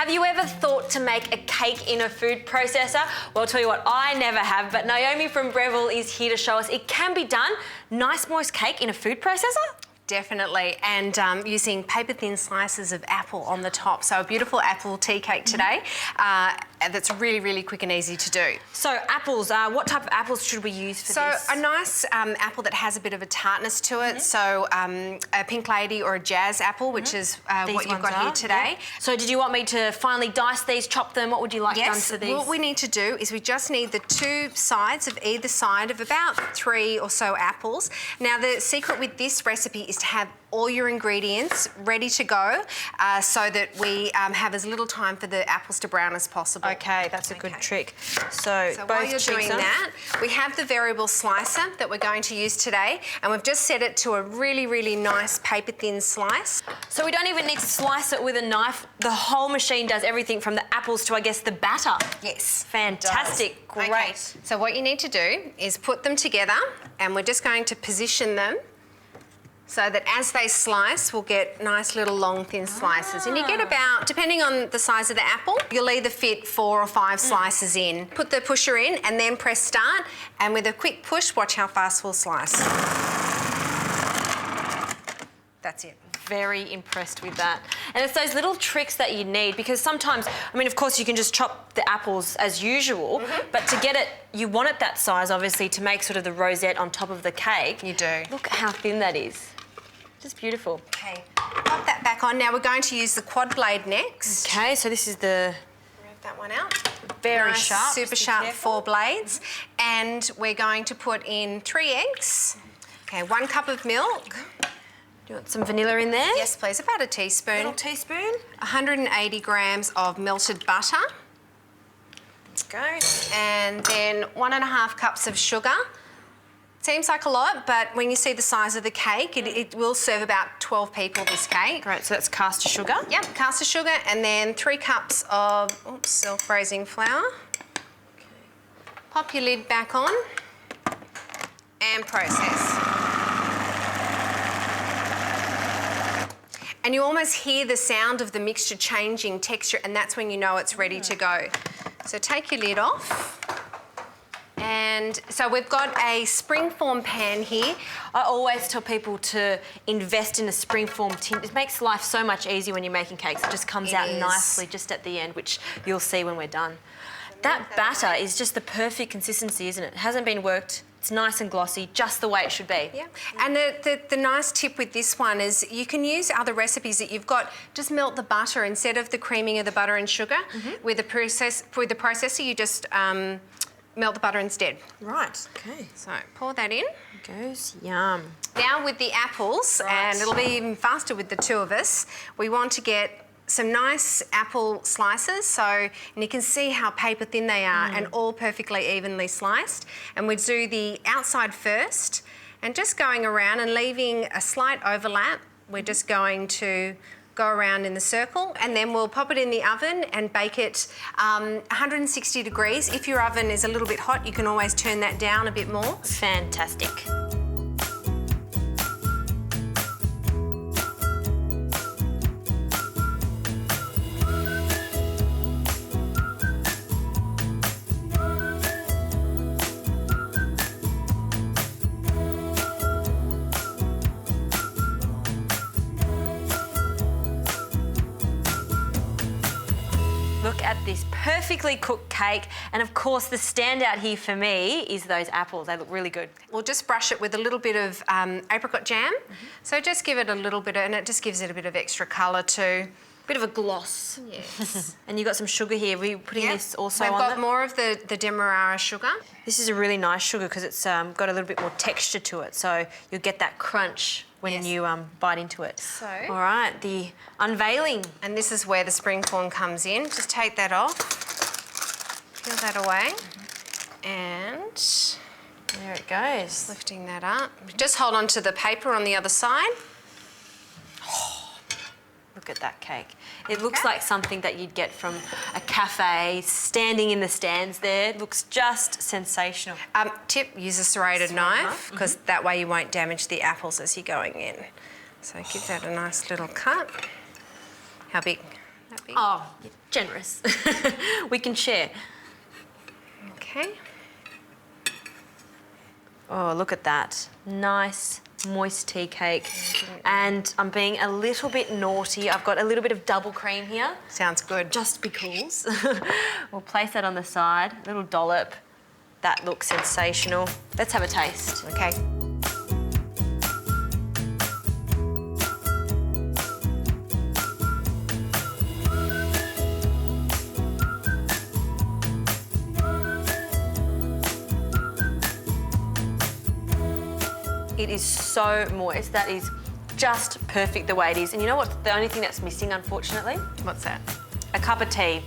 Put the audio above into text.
Have you ever thought to make a cake in a food processor? Well, I'll tell you what, I never have, but Naomi from Breville is here to show us it can be done. Nice moist cake in a food processor? Definitely, and using paper-thin slices of apple on the top. So a beautiful apple tea cake today that's really, really quick and easy to do. So apples, what type of apples should we use for this? So a nice apple that has a bit of a tartness to it. So a pink lady or a jazz apple, which is what you've got here today. Yeah. So did you want me to finally dice these, chop them? What would you like done for these? What we need to do is we just need the two sides of either side of about 3 or so apples. Now the secret with this recipe is to have all your ingredients ready to go so that we have as little time for the apples to brown as possible. Okay, that's a good trick. So both while you're doing that, we have the variable slicer that we're going to use today, and we've just set it to a really, really nice paper-thin slice. So we don't even need to slice it with a knife. The whole machine does everything from the apples to, I guess, the batter. Yes. Fantastic. Great. Okay. So what you need to do is put them together, and we're just going to position them so that as they slice, we'll get nice little long thin slices. And you get about, depending on the size of the apple, you'll either fit 4 or 5 slices in. Put the pusher in and then press start, and with a quick push, watch how fast we'll slice. That's it. Very impressed with that. And it's those little tricks that you need, because sometimes, I mean, of course you can just chop the apples as usual, but to get it, you want it that size, obviously, to make sort of the rosette on top of the cake. You do. Look at how thin that is. Just beautiful. Okay, pop that back on. Now we're going to use the quad blade next. Okay, so this is the... Remove that one out. Very nice, sharp. super sharp 4 blades. And we're going to put in 3 eggs. Okay, 1 cup of milk. Do you want some vanilla in there? Yes, please, about a teaspoon. Little teaspoon. 180 grams of melted butter. Let's go. And then 1.5 cups of sugar. Seems like a lot, but when you see the size of the cake, it will serve about 12 people, this cake. Great, so that's caster sugar. Yep, caster sugar, and then 3 cups of self-raising flour. Okay. Pop your lid back on and process. And you almost hear the sound of the mixture changing texture, and that's when you know it's ready to go. So take your lid off. And so we've got a springform pan here. I always tell people to invest in a springform tin. It makes life so much easier when you're making cakes. It just comes out nicely just at the end, which you'll see when we're done. That batter is just the perfect consistency, isn't it? It hasn't been worked. It's nice and glossy, just the way it should be. Yeah, and the nice tip with this one is you can use other recipes that you've got. Just melt the butter instead of the creaming of the butter and sugar. With the processor, you just melt the butter instead. Right, okay. So pour that in. Goes, yum. Now with the apples, and it'll be even faster with the 2 of us, we want to get some nice apple slices, and you can see how paper thin they are and all perfectly evenly sliced. And we do the outside first, and just going around and leaving a slight overlap. We're just going to go around in the circle, and then we'll pop it in the oven and bake it 160 degrees. If your oven is a little bit hot, you can always turn that down a bit more. Fantastic. Look at this perfectly cooked cake, and of course the standout here for me is those apples. They look really good. We'll just brush it with a little bit of apricot jam. So just give it a little bit, and it just gives it a bit of extra colour too. Bit of a gloss. Yes. And you've got some sugar here. We're putting this also We've on got more of the Demerara sugar. This is a really nice sugar because it's got a little bit more texture to it, so you'll get that crunch when you bite into it. So, all right, the unveiling. And this is where the springform comes in. Just take that off, peel that away, and there it goes. Lifting that up. Just hold on to the paper on the other side. Look at that cake. It looks like something that you'd get from a cafe, standing in the stands there. It looks just sensational. Tip, use a serrated knife, because that way you won't damage the apples as you're going in. So give that a nice little cut. How big? That maybe. Oh, generous. We can share. Okay. Oh, look at that. Nice, moist tea cake. And I'm being a little bit naughty. I've got a little bit of double cream here. Sounds good. Just because. We'll place that on the side, a little dollop. That looks sensational. Let's have a taste. Okay. It is so moist. That is just perfect the way it is. And you know what? The only thing that's missing, unfortunately? What's that? A cup of tea.